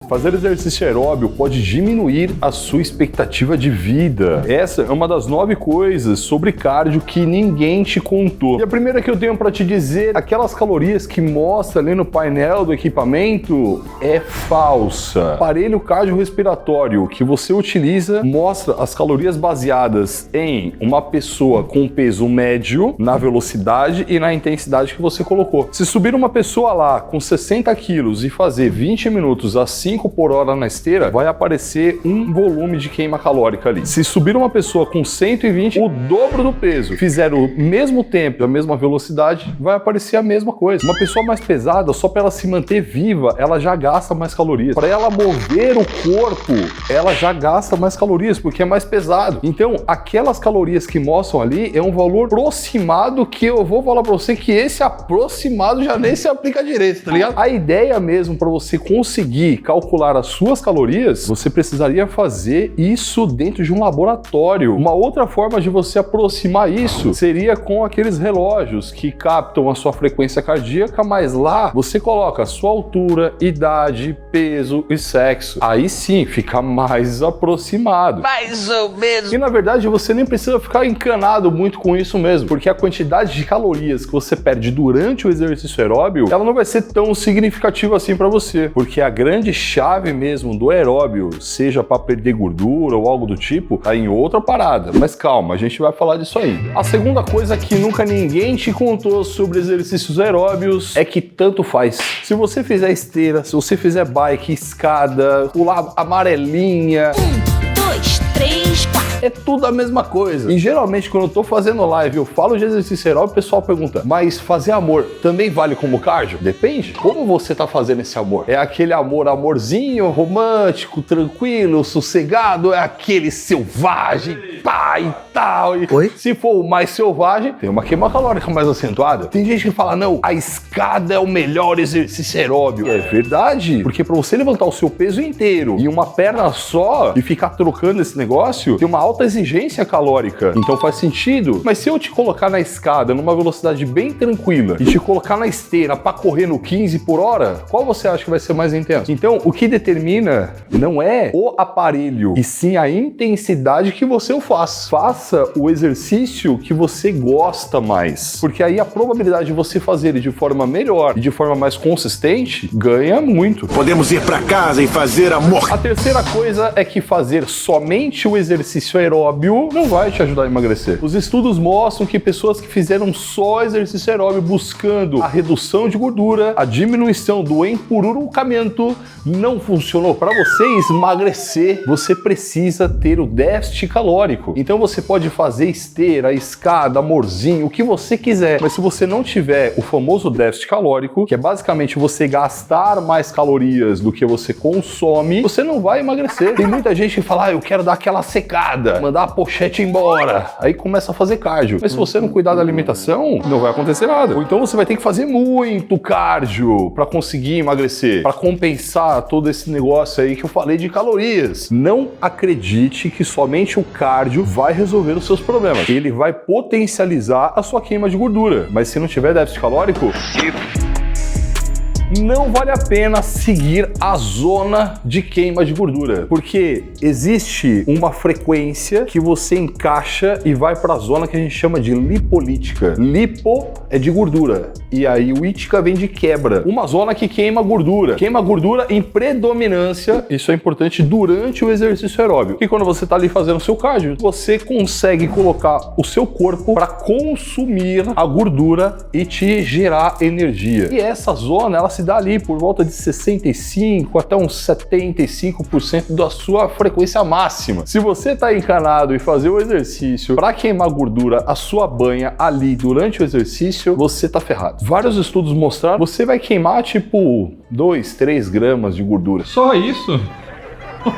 Fazer exercício aeróbio pode diminuir a sua expectativa de vida. Essa é uma das 9 coisas sobre cardio que ninguém te contou. E a primeira que eu tenho para te dizer, aquelas calorias que mostra ali no painel do equipamento é falsa. O aparelho cardiorrespiratório que você utiliza mostra as calorias baseadas em uma pessoa com peso médio, na velocidade e na intensidade que você colocou. Se subir uma pessoa lá com 60 quilos e fazer 20 minutos a 5 por hora na esteira, vai aparecer um volume de queima calórica ali. Se subir uma pessoa com 120, o dobro do peso, fizer o mesmo tempo e a mesma velocidade, vai aparecer a mesma coisa. Uma pessoa mais pesada, só para ela se manter viva, ela já gasta mais calorias. Para ela mover o corpo, ela já gasta mais calorias, porque é mais pesado. Então, aquelas calorias que mostram ali é um valor aproximado que eu vou falar para você que esse aproximado já nem se aplica direito, tá ligado? A ideia mesmo para você conseguir calcular as suas calorias, você precisaria fazer isso dentro de um laboratório. Uma outra forma de você aproximar isso seria com aqueles relógios que captam a sua frequência cardíaca, mas lá você coloca a sua altura, idade, peso e sexo. Aí sim, fica mais aproximado. Mais ou menos. E na verdade você nem precisa ficar encanado muito com isso mesmo, porque a quantidade de calorias que você perde durante o exercício aeróbio, ela não vai ser tão significativa assim para você, porque a grande chave mesmo do aeróbio, seja para perder gordura ou algo do tipo, tá em outra parada. Mas calma, a gente vai falar disso aí. A segunda coisa que nunca ninguém te contou sobre exercícios aeróbios é que tanto faz. Se você fizer esteira, se você fizer bike, escada, pular amarelinha... 1, 2, 3, 4. É tudo a mesma coisa. E geralmente quando eu tô fazendo live, eu falo de exercício aeróbio, o pessoal pergunta, mas fazer amor também vale como cardio? Depende. Como você tá fazendo esse amor? É aquele amorzinho, romântico, tranquilo, sossegado? É aquele selvagem, pá e tal? Oi? Se for o mais selvagem, tem uma queima calórica mais acentuada. Tem gente que fala, não, a escada é o melhor exercício aeróbio. É verdade, porque pra você levantar o seu peso inteiro em uma perna só e ficar trocando esse negócio, tem uma alta exigência calórica, então faz sentido. Mas se eu te colocar na escada numa velocidade bem tranquila e te colocar na esteira para correr no 15 por hora, qual você acha que vai ser mais intenso? Então, o que determina não é o aparelho, e sim a intensidade que você o faz. Faça o exercício que você gosta mais, porque aí a probabilidade de você fazer ele de forma melhor e de forma mais consistente ganha muito. Podemos ir para casa e fazer amor. A terceira coisa é que fazer somente o exercício aeróbio não vai te ajudar a emagrecer. Os estudos mostram que pessoas que fizeram só exercício aeróbio buscando a redução de gordura, a diminuição do empururucamento, não funcionou. Para você emagrecer, você precisa ter o déficit calórico. Então você pode fazer esteira, escada, amorzinho, o que você quiser, mas se você não tiver o famoso déficit calórico, que é basicamente você gastar mais calorias do que você consome, você não vai emagrecer. Tem muita gente que fala, eu quero dar aquela secada, mandar a pochete embora, aí começa a fazer cardio. Mas se você não cuidar da alimentação, não vai acontecer nada. Ou então você vai ter que fazer muito cardio para conseguir emagrecer, para compensar todo esse negócio aí que eu falei de calorias. Não acredite que somente o cardio vai resolver os seus problemas. Ele vai potencializar a sua queima de gordura, mas se não tiver déficit calórico, não vale a pena seguir a zona de queima de gordura, porque existe uma frequência que você encaixa e vai para a zona que a gente chama de lipolítica. Lipo é de gordura e aí o ítica vem de quebra. Uma zona que queima gordura em predominância. Isso é importante durante o exercício aeróbio. E quando você está ali fazendo o seu cardio, você consegue colocar o seu corpo para consumir a gordura e te gerar energia. E essa zona, ela se dá ali por volta de 65 até uns 75% da sua frequência máxima. Se você tá encanado em fazer o exercício para queimar gordura, a sua banha ali durante o exercício, você tá ferrado. Vários estudos mostraram que você vai queimar tipo 2, 3 gramas de gordura. Só isso?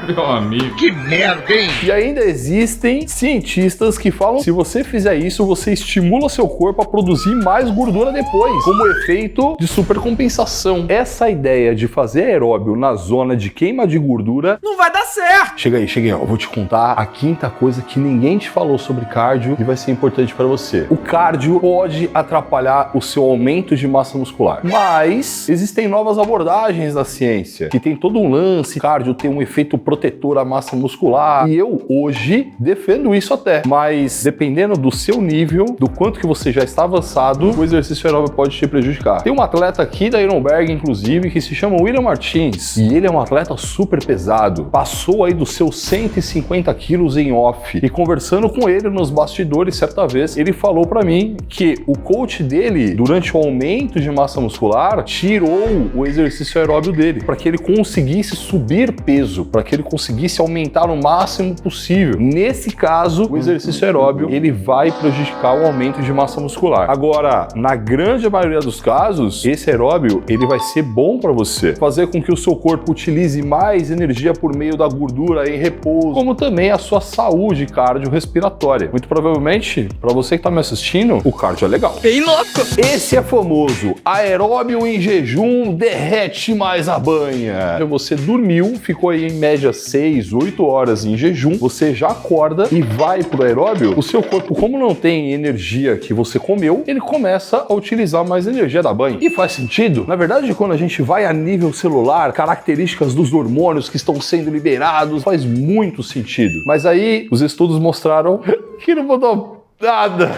Meu amigo. Que merda, hein? E ainda existem cientistas que falam que se você fizer isso, você estimula seu corpo a produzir mais gordura depois, como efeito de supercompensação. Essa ideia de fazer aeróbio na zona de queima de gordura Não vai dar certo! Chega aí, ó. Eu vou te contar a quinta coisa que ninguém te falou sobre cardio e vai ser importante pra você. O cardio pode atrapalhar o seu aumento de massa muscular, mas existem novas abordagens da ciência que tem todo um lance. Cardio tem um efeito protetor à massa muscular e eu hoje defendo isso até, mas dependendo do seu nível, do quanto que você já está avançado, o exercício aeróbio pode te prejudicar. Tem um atleta aqui da Ironberg, inclusive, que se chama William Martins e ele é um atleta super pesado. Passou aí dos seus 150 quilos em off. E conversando com ele nos bastidores certa vez, ele falou pra mim que o coach dele, durante o aumento de massa muscular, tirou o exercício aeróbio dele, para que ele conseguisse subir peso, para que ele conseguisse aumentar o máximo possível. Nesse caso, o exercício aeróbio, ele vai prejudicar o aumento de massa muscular. Agora, na grande maioria dos casos, esse aeróbio, ele vai ser bom para você, fazer com que o seu corpo utilize mais energia por meio da gordura em repouso, como também a sua saúde cardiorrespiratória. Muito provavelmente, para você que tá me assistindo, o cardio é legal. Bem louco! Esse é famoso aeróbio em jejum derrete mais a banha. Você dormiu, ficou aí em média 6, 8 horas em jejum, você já acorda e vai pro aeróbio, o seu corpo, como não tem energia que você comeu, ele começa a utilizar mais energia da banha. E faz sentido. Na verdade, quando a gente vai a nível celular, características dos hormônios que estão sendo liberados, faz muito sentido. Mas aí, os estudos mostraram que não mudou nada.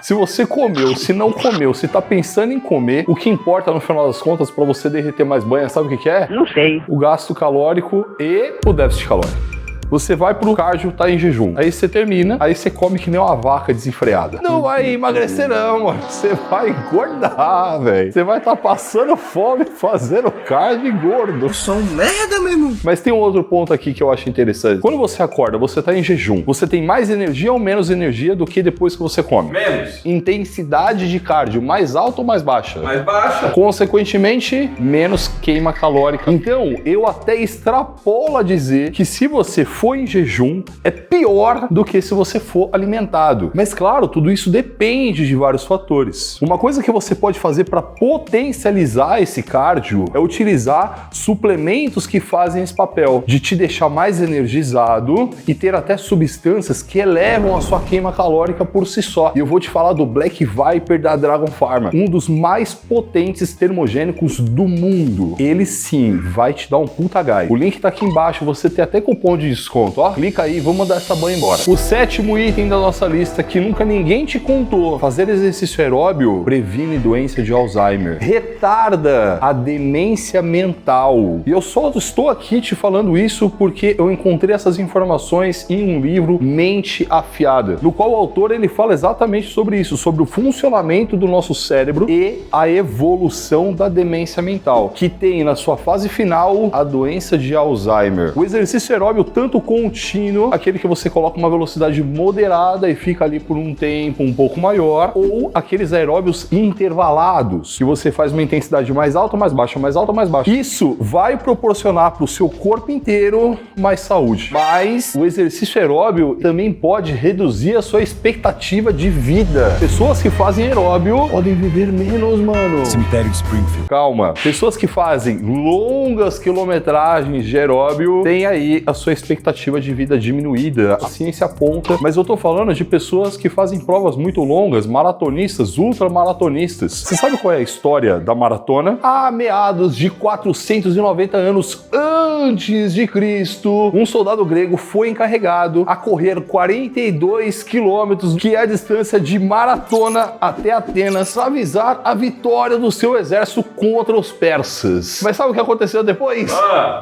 Se você comeu, se não comeu, se tá pensando em comer, o que importa no final das contas pra você derreter mais banha, sabe o que é? Não sei. O gasto calórico e o déficit calórico. Você vai pro cardio, tá em jejum. Aí você termina, aí você come que nem uma vaca desenfreada. Não vai emagrecer não, mano. Você vai engordar, velho. Você vai estar passando fome fazendo cardio e gordo. Eu sou um merda, meu irmão. Mas tem um outro ponto aqui que eu acho interessante. Quando você acorda, você tá em jejum. Você tem mais energia ou menos energia do que depois que você come? Menos. Intensidade de cardio mais alta ou mais baixa? Mais baixa. Consequentemente, menos queima calórica. Então, eu até extrapolo a dizer que se você for em jejum, é pior do que se você for alimentado. Mas claro, tudo isso depende de vários fatores. Uma coisa que você pode fazer para potencializar esse cardio é utilizar suplementos que fazem esse papel de te deixar mais energizado e ter até substâncias que elevam a sua queima calórica por si só. E eu vou te falar do Black Viper da Dragon Pharma, um dos mais potentes termogênicos do mundo. Ele sim vai te dar um puta gás. O link tá aqui embaixo, você tem até cupom de desconto, ó. Clica aí, vamos mandar essa banha embora. O sétimo item da nossa lista que nunca ninguém te contou: fazer exercício aeróbio previne doença de Alzheimer, retarda a demência mental. E eu só estou aqui te falando isso porque eu encontrei essas informações em um livro, Mente Afiada, no qual o autor ele fala exatamente sobre isso, sobre o funcionamento do nosso cérebro e a evolução da demência mental, que tem na sua fase final a doença de Alzheimer. O exercício aeróbio tanto contínuo, aquele que você coloca uma velocidade moderada e fica ali por um tempo um pouco maior, ou aqueles aeróbios intervalados, que você faz uma intensidade mais alta, mais baixa, mais alta, mais baixa. Isso vai proporcionar para o seu corpo inteiro mais saúde. Mas o exercício aeróbio também pode reduzir a sua expectativa de vida. Pessoas que fazem aeróbio podem viver menos, mano. Cemitério de Springfield. Calma. Pessoas que fazem longas quilometragens de aeróbio têm aí a sua expectativa de vida diminuída. A ciência aponta, mas eu tô falando de pessoas que fazem provas muito longas, maratonistas, ultramaratonistas. Você sabe qual é a história da maratona? Há meados de 490 anos antes de Cristo, um soldado grego foi encarregado a correr 42 quilômetros, que é a distância de maratona até Atenas, para avisar a vitória do seu exército contra os persas. Mas sabe o que aconteceu depois?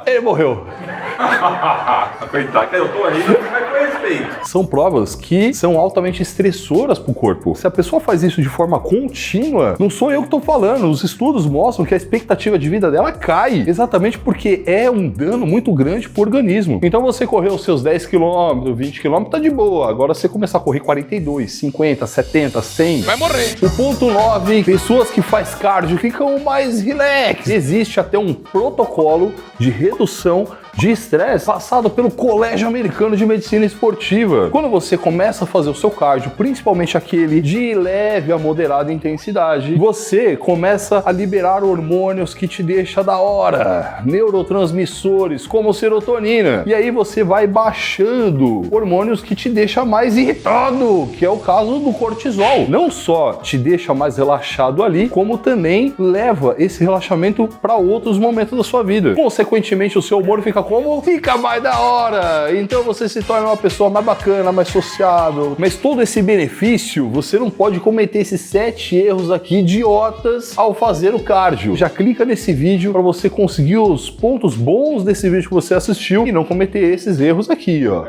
Ele morreu. Coitado, eu tô aí, mas com respeito. São provas que são altamente estressoras pro corpo. Se a pessoa faz isso de forma contínua, não sou eu que tô falando, os estudos mostram que a expectativa de vida dela cai, exatamente porque é um dano muito grande pro organismo. Então você correu os seus 10 km, 20 km, tá de boa. Agora você começar a correr 42, 50, 70, 100... vai morrer. O ponto 9, pessoas que faz cardio ficam mais relax. Existe até um protocolo de redução de estresse passado pelo Colégio Americano de Medicina Esportiva. Quando você começa a fazer o seu cardio, principalmente aquele de leve a moderada intensidade, você começa a liberar hormônios que te deixam da hora, neurotransmissores como serotonina, e aí você vai baixando hormônios que te deixam mais irritado, que é o caso do cortisol. Não só te deixa mais relaxado ali, como também leva esse relaxamento para outros momentos da sua vida. Consequentemente, o seu humor fica como? Fica mais da hora! Então você se torna uma pessoa mais bacana, mais sociável. Mas todo esse benefício, você não pode cometer esses 7 erros aqui idiotas ao fazer o cardio. Já clica nesse vídeo para você conseguir os pontos bons desse vídeo que você assistiu e não cometer esses erros aqui, ó.